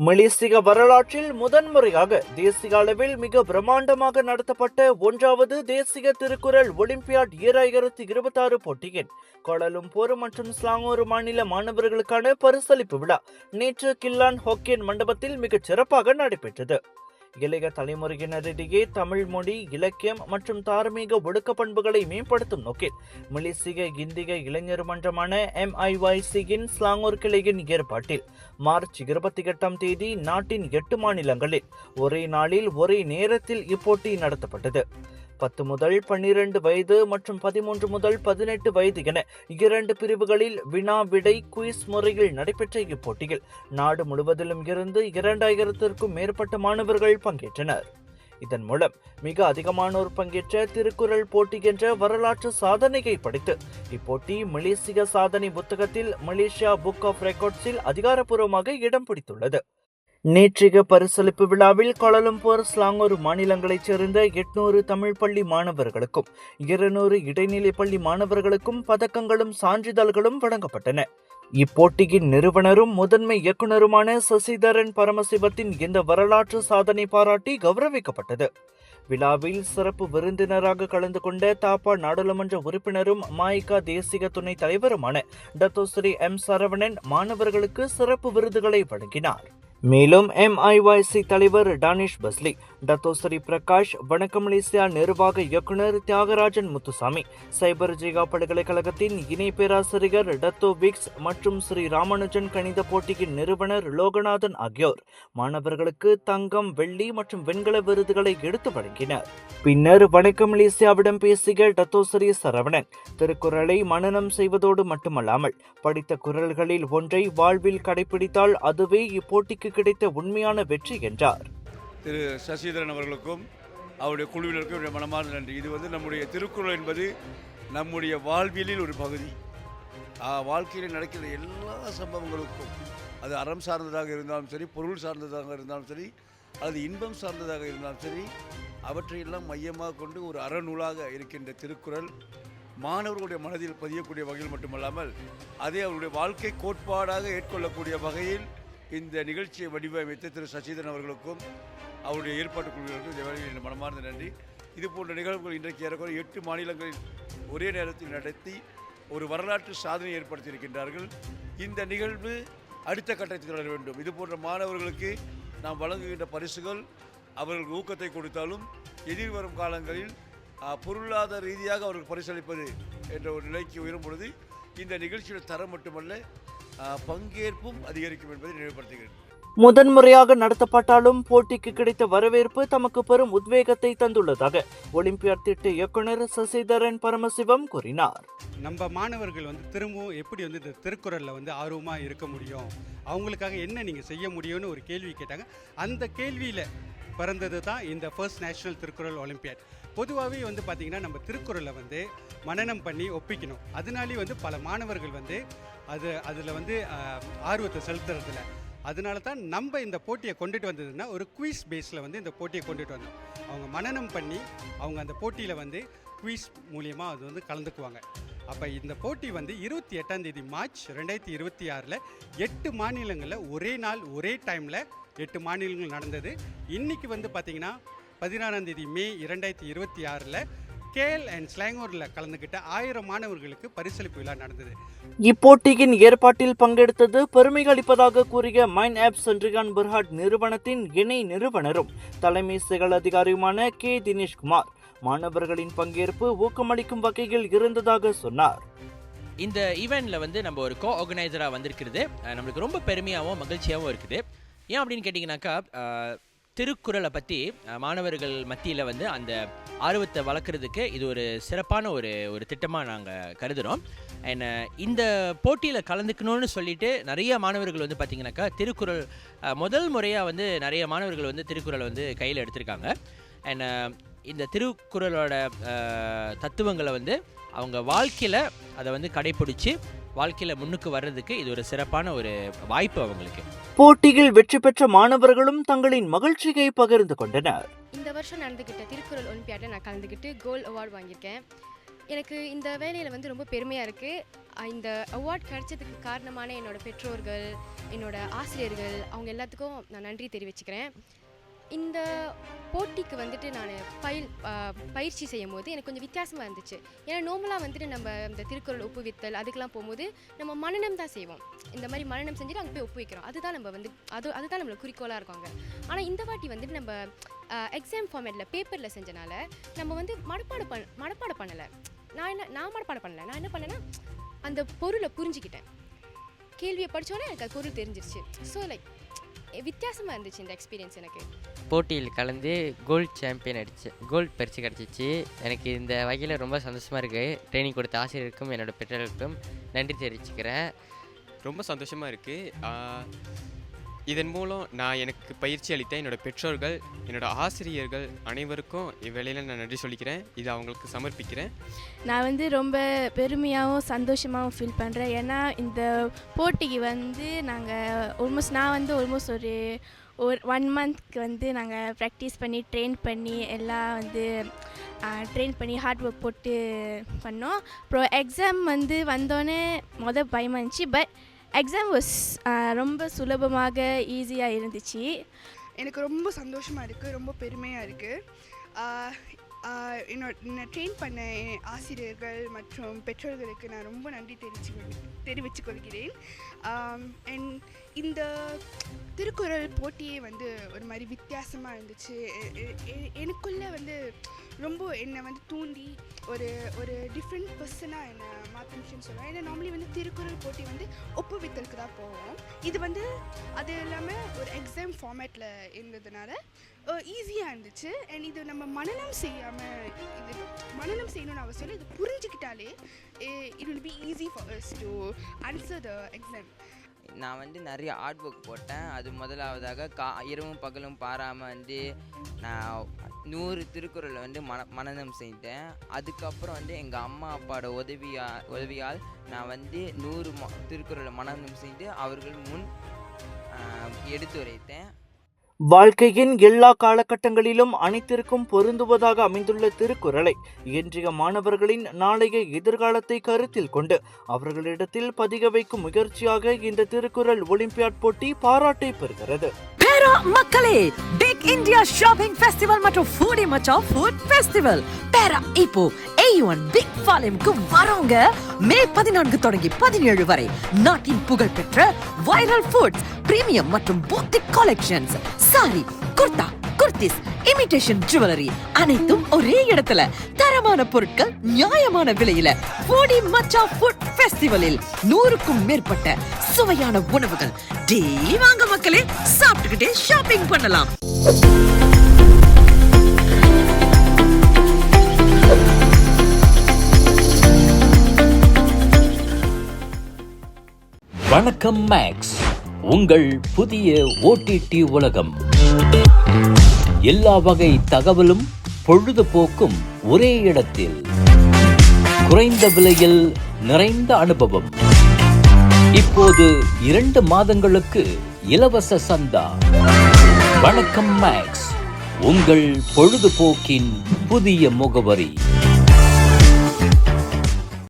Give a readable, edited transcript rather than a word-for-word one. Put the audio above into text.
மலேசிய வரலாற்றில் முதன்முறையாக தேசிய அளவில் மிக பிரம்மாண்டமாக நடத்தப்பட்ட 1வது தேசிய திருக்குறள் ஒலிம்பியாட் 2026 போட்டியின் கோலாலம்பூர் மற்றும் ஸ்லாங்கூர் மாநில மாணவர்களுக்கான பரிசளிப்பு விழா நேற்று கில்லான் ஹோக்கியன் மண்டபத்தில் மிகச் சிறப்பாக நடைபெற்றது. இளைய தலைமுறையினரிடையே தமிழ் மொழி, இலக்கியம் மற்றும் தார்மீக ஒழுக்க பண்புகளை மேம்படுத்தும் நோக்கில் மலேசிய இந்திய இளைஞர் மன்றமான MIYC-யின் ஸ்லாங்கூர் கிளையின் ஏற்பாட்டில் மார்ச் 28ஆம் தேதி நாட்டின் 8 மாநிலங்களில் ஒரே நாளில் ஒரே நேரத்தில் இப்போட்டி நடத்தப்பட்டது. 10 முதல் 12 வயது மற்றும் 13 முதல் 18 வயது என 2 பிரிவுகளில் வினா விடை குயிஸ் முறையில் நடைபெற்ற இப்போட்டியில் நாடு முழுவதிலும் இருந்து 2000த்திற்கும் மேற்பட்ட மாணவர்கள் பங்கேற்றனர். இதன் மூலம் மிக அதிகமானோர் பங்கேற்ற திருக்குறள் போட்டி என்ற வரலாற்று சாதனையை படைத்து இப்போட்டி மலேசிய சாதனை புத்தகத்தில் மலேசியா புக் ஆஃப் ரெக்கார்ட்ஸில் அதிகாரப்பூர்வமாக இடம் பிடித்துள்ளது. நேற்றைய பரிசளிப்பு விழாவில் கோலாலம்பூர், ஸ்லாங்கூர் மாநிலங்களைச் சேர்ந்த 800 தமிழ் பள்ளி மாணவர்களுக்கும் 200 இடைநிலை பள்ளி மாணவர்களுக்கும் பதக்கங்களும் சான்றிதழ்களும் வழங்கப்பட்டன. இப்போட்டியின் நிறுவனரும் முதன்மை இயக்குநருமான சசிதரன் பரமசிவத்தின் இந்த வரலாற்று சாதனை பாராட்டி கௌரவிக்கப்பட்டது. விழாவில் சிறப்பு விருந்தினராக கலந்து கொண்ட தாப்பா நாடாளுமன்ற உறுப்பினரும் மாய்கா தேசிய துணைத் தலைவருமான டத்தோஸ்ரீ M. சரவணன் மாணவர்களுக்கு சிறப்பு விருதுகளை வழங்கினார். மேலும் MIYC தலைவர் டானிஷ் பஸ்லி, டத்தோஸ்ரீ பிரகாஷ், வணக்க மலேசியா நிர்வாக இயக்குனர் தியாகராஜன் முத்துசாமி, சைபர் ஜெயா பல்கலைக்கழகத்தின் இணை பேராசிரியர் டத்தோ விக்ஸ் மற்றும் ஸ்ரீ ராமானுஜன் கணித போட்டியின் நிறுவனர் லோகநாதன் ஆகியோர் மாணவர்களுக்கு தங்கம், வெள்ளி மற்றும் வெண்கல விருதுகளை எடுத்து வழங்கினர். பின்னர் வணக்க மலேசியாவிடம் பேசிய டத்தோஸ்ரீ சரவணன், திருக்குறளை மனனம் செய்வதோடு மட்டுமல்லாமல் படித்த குறள்களில் ஒன்றை வாழ்வில் கடைபிடித்தால் அதுவே இப்போட்டிக்கு கிடைத்த உண்மையான வெற்றி என்றார். திரு சசிதரன் அவர்களுக்கும் அவருடைய குழுவினருக்கும் என்னுடைய மனமார்ந்த நன்றி. இது நம்முடைய திருக்குறள் என்பது நம்முடைய வாழ்வியலில் ஒரு பகுதி. வாழ்க்கையில் நடக்கிற எல்லா சம்பவங்களுக்கும், அது அறம் சார்ந்ததாக இருந்தாலும் சரி, பொருள் சார்ந்ததாக இருந்தாலும் சரி, அல்லது இன்பம் சார்ந்ததாக இருந்தாலும் சரி, அவற்றையெல்லாம் மையமாக கொண்டு ஒரு அறநூலாக இருக்கின்ற திருக்குறள் மாணவர்களுடைய மனதில் பதியக்கூடிய வகையில் மட்டுமல்லாமல் அதை அவருடைய வாழ்க்கை கோட்பாடாக ஏற்கொள்ளக்கூடிய வகையில் இந்த நிகழ்ச்சியை வடிவமைத்த திரு சசிதரன் அவர்களுக்கும் அவருடைய ஏற்பாட்டு குழுவினருக்கும் இந்த வேளையில் என் மனமார்ந்த நன்றி. இது போன்ற நிகழ்வுகள் இன்றைக்கு ஏறக்குறைய 8 மாநிலங்களில் ஒரே நேரத்தில் நடத்தி ஒரு வரலாற்று சாதனை ஏற்படுத்தியிருக்கின்றார்கள். இந்த நிகழ்வு அடுத்த கட்டத்தில் வர வேண்டும். இது போன்ற மாணவர்களுக்கு நாம் வழங்குகின்ற பரிசுகள் அவர்கள் ஊக்கத்தை கொடுத்தாலும் எதிர்வரும் காலங்களில் பொருளாதார ரீதியாக அவர்கள் பரிசளிப்பது என்ற ஒரு நிலைக்கு உயரும் பொழுது இந்த நிகழ்ச்சியோட தரம் மட்டுமல்ல, பங்கேற்பும் அதிகரிக்கும் என்பதை நினைவுபடுத்துகிறேன். முதன்முறையாக நடத்தப்பட்டாலும் போட்டிக்கு கிடைத்த வரவேற்பு தமக்கு பெரும் உத்வேகத்தை தந்துள்ளதாக ஒலிம்பியாட் திட்ட இயக்குனர் சசிதரன் பரமசிவம் கூறினார். நம்ம மாணவர்கள் திரும்பவும் எப்படி இந்த திருக்குறளில் ஆர்வமாக இருக்க முடியும், அவங்களுக்காக என்ன நீங்கள் செய்ய முடியும்னு ஒரு கேள்வி கேட்டாங்க. அந்த கேள்வியில் பிறந்தது தான் இந்த ஃபர்ஸ்ட் நேஷனல் திருக்குறள் ஒலிம்பியாட். பொதுவாகவே பார்த்திங்கன்னா நம்ம திருக்குறளை மனனம் பண்ணி ஒப்பிக்கணும். அதனாலே பல மாணவர்கள் அதில் ஆர்வத்தை செலுத்துறதில்ல. அதனால தான் நம்ம இந்த போட்டியை கொண்டுட்டு வந்ததுன்னா ஒரு குவிஸ் பேஸில் இந்த போட்டியை கொண்டுட்டு வந்தோம். அவங்க மனனம் பண்ணி அவங்க அந்த போட்டியில் குவிஸ் மூலியமாக அது கலந்துக்குவாங்க. அப்போ இந்த போட்டி 28ஆம் தேதி மார்ச் 2026 8 மாநிலங்களில் ஒரே நாள் ஒரே டைமில் 8 மாநிலங்கள் நடந்தது. இன்றைக்கி பார்த்திங்கன்னா 16ஆம் தேதி மே 2026 கேல் அண்ட் ஸ்லாங்கூரில் கலந்துக்கிட்ட 1000 மாணவர்களுக்கு பரிசளிப்பு விழா நடந்தது. இப்போட்டியின் ஏற்பாட்டில் பங்கெடுத்தது பெருமை அளிப்பதாக கூறிய மைன் ஆப் சென்ட்ரிகான் பெர்ஹாட் நிறுவனத்தின் இணை நிறுவனரும் தலைமை செயல் அதிகாரியுமான K. தினேஷ்குமார், மாணவர்களின் பங்கேற்பு ஊக்கமளிக்கும் வகையில் இருந்ததாக சொன்னார். இந்த ஈவெண்ட்டில் நம்ம ஒரு ஆர்கனைசராக வந்திருக்கிறது நம்மளுக்கு ரொம்ப பெருமையாகவும் மகிழ்ச்சியாகவும் இருக்குது. ஏன் அப்படின்னு கேட்டிங்கனாக்கா, திருக்குறளை பற்றி மாணவர்கள் மத்தியில் அந்த ஆர்வத்தை வளர்க்குறதுக்கு இது ஒரு சிறப்பான ஒரு திட்டமாக நாங்கள் கருதுகிறோம். அண்ட் இந்த போட்டியில் கலந்துக்கணும்னு சொல்லிட்டு நிறைய மாணவர்கள் பார்த்திங்கனாக்கா திருக்குறள் முதல் முறையாக நிறைய மாணவர்கள் திருக்குறளை கையில் எடுத்திருக்காங்க. அண்ட் இந்த திருக்குறளோட தத்துவங்களை அவங்க வாழ்க்கையில் அதை கடைப்பிடிச்சு வாழ்க்கையில் முன்னுக்கு வர்றதுக்கு இது ஒரு சிறப்பான ஒரு வாய்ப்பு அவங்களுக்கு. போட்டியில் வெற்றி பெற்ற மாணவர்களும் தங்களின் மகிழ்ச்சியை பகிர்ந்து கொண்டனர். இந்த வருஷம் நடந்துக்கிட்ட திருக்குறள் ஒலிம்பியாடில் நான் கலந்துக்கிட்டு கோல்ட் அவார்டு வாங்கியிருக்கேன். எனக்கு இந்த வேலையில் வந்து ரொம்ப பெருமையாக இருக்குது. இந்த அவார்ட் கிடைச்சதுக்கு காரணமான என்னோடய பெற்றோர்கள், என்னோடய ஆசிரியர்கள், அவங்க எல்லாத்துக்கும் நான் நன்றி தெரிவிச்சுக்கிறேன். இந்த போட்டிக்கு வந்துட்டு நான் பயிற்சி செய்யும் போது எனக்கு கொஞ்சம் வித்தியாசமாக இருந்துச்சு. ஏன்னா நார்மலாக வந்துட்டு நம்ம இந்த திருக்குறள் ஒப்புவித்தல் அதுக்கெலாம் போகும்போது நம்ம மனனம் தான் செய்வோம். இந்த மாதிரி மனனம் செஞ்சுட்டு அங்கே போய் ஒப்பு வைக்கிறோம். அதுதான் நம்ம வந்து அதுதான் நம்மளுக்கு குறிக்கோளாக இருக்காங்க. ஆனால் இந்த வாட்டி வந்துட்டு நம்ம எக்ஸாம் ஃபார்மேட்டில் பேப்பரில் செஞ்சனால நம்ம வந்து மனப்பாடம் பண்ணலை. நான் மனப்பாடம் பண்ணலை. நான் என்ன பண்ணேன்னா அந்த பொருளை புரிஞ்சுக்கிட்டேன். கேள்வியை படித்தோன்னே எனக்கு அது பொருள் தெரிஞ்சிருச்சு. ஸோ லைக் வித்தியாசமாக இருந்துச்சு இந்த எக்ஸ்பீரியன்ஸ் எனக்கு. போட்டியில் கலந்து கோல்ட் பரிசு கிடச்சிச்சு. எனக்கு இந்த வகையில் ரொம்ப சந்தோஷமாக இருக்குது. ட்ரைனிங் கொடுத்த ஆசிரியருக்கும் என்னோடய பெற்றோருக்கும் நன்றி தெரிவிச்சுக்கிறேன். ரொம்ப சந்தோஷமாக இருக்குது. இதன் மூலம் எனக்கு பயிற்சி அளித்த என்னோடய பெற்றோர்கள், என்னோடய ஆசிரியர்கள் அனைவருக்கும் இவ்வேளையில் நான் நன்றி சொல்லிக்கிறேன். இதை அவங்களுக்கு சமர்ப்பிக்கிறேன். நான் வந்து ரொம்ப பெருமையாகவும் சந்தோஷமாகவும் ஃபீல் பண்ணுறேன். ஏன்னா இந்த போட்டிக்கு வந்து நான் வந்து ஆல்மோஸ்ட் ஒரு 1 மந்த்க்கு வந்து நாங்கள் ப்ராக்டிஸ் பண்ணி ட்ரெயின் பண்ணி எல்லாம் வந்து ட்ரெயின் பண்ணி ஹார்ட் ஒர்க் போட்டு பண்ணோம். அப்புறம் எக்ஸாம் வந்து வந்தோடனே பயமாக இருந்துச்சு. பட் எக்ஸாம் ரொம்ப சுலபமாக ஈஸியாக இருந்துச்சு. எனக்கு ரொம்ப சந்தோஷமாக இருக்குது, ரொம்ப பெருமையாக இருக்குது. என்னை ட்ரெயின் பண்ண ஆசிரியர்கள் மற்றும் பெற்றோர்களுக்கு நான் ரொம்ப நன்றி தெரிவித்துக் கொள்கிறேன். அண்ட் இந்த திருக்குறள் போட்டியே வந்து ஒரு மாதிரி வித்தியாசமாக இருந்துச்சு. எனக்குள்ளே வந்து ரொம்ப என்னை வந்து தூண்டி ஒரு டிஃப்ரெண்ட் பர்சனாக என்னை மாற்றினுச்சுன்னு சொல்லுவேன். ஏன்னா நார்மலி வந்து திருக்குறள் போட்டி வந்து ஒப்புவித்தலுக்கு தான் போவோம். இது வந்து அது இல்லாமல் ஒரு எக்ஸாம் ஃபார்மேட்டில் இருந்ததுனால ஈஸியாக இருந்துச்சு. அண்ட் இது நம்ம மனனம் செய்யணும்னு அவசியம் இல்லை. இது புரிஞ்சுக்கிட்டாலே it will be easy for us to answer the exam. நான் வந்து நிறைய ஆர்ட் ஒர்க் போட்டேன். அது முதலாவதாக இரவும் பகலும் பாராமல் வந்து நான் 100 திருக்குறளை வந்து மனனம் செய்தேன். அதுக்கப்புறம் வந்து எங்கள் அம்மா அப்பாவோட உதவியால் நான் வந்து 100 திருக்குறளை மனனம் செய்து அவர்கள் முன் எடுத்துரைத்தேன். வாழ்க்கையின் எல்லா காலகட்டங்களிலும் அனைத்திற்கும் பொருந்துவதாக அமைந்துள்ள திருக்குறளை இன்றைய மாணவர்களின் நாளைய எதிர்காலத்தை கருத்தில் கொண்டு அவர்களிடத்தில் பதிய வைக்கும் முயற்சியாக இந்த திருக்குறள் ஒலிம்பியாட் போட்டி பாராட்டை பெறுகிறது. மக்களே, பிக் இந்தியா ஷாப்பிங் ஃபெஸ்டிவல் மற்றும் ஃபுடி மச்சா ஃபுட் ஃபெஸ்டிவல் பேரா இப்போ A1 பிக் ஃபாலிம்க்கு வரவங்க மே 14 தொடங்கி 17 வரை நாட்டின் புகழ்பெற்ற வைரல் ஃபுட்ஸ், பிரீமியம் மற்றும் boutique collections, sari, kurta, kurtis, imitation jewellery அனைத்தும் ஒரே இடத்துல தரமான பொருட்கள் நியாயமான விலையில ஃபுடி மச்சா ஃபுட் ஃபெஸ்டிவலில் 100க்கும் மேற்பட்ட சுவையான உணவுகள். டெய்லி வாங்க மக்களே, சாப்பிட்டுக்கிட்டே ஷாப்பிங் பண்ணலாம். வணக்கம் மேக்ஸ், உங்கள் புதிய OTT உலகம். எல்லா வகை தகவலும் பொழுதுபோக்கும் ஒரே இடத்தில், குறைந்த விலையில் நிறைந்த அனுபவம். இப்போது 2 மாதங்களுக்கு இலவச சந்தா. வணக்கம் மேக்ஸ், உங்கள் பொழுதுபோக்கின் புதிய முகவரி.